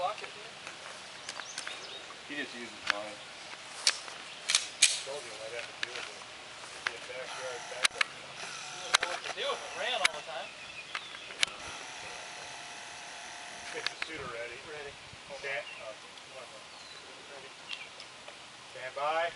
block it here? He just uses mine. I told you I'd have to deal with it. Be a backyard backup. You wouldn't know what to do if it ran all the time. Get the suiter ready. Ready. Stand. Ready. Stand by.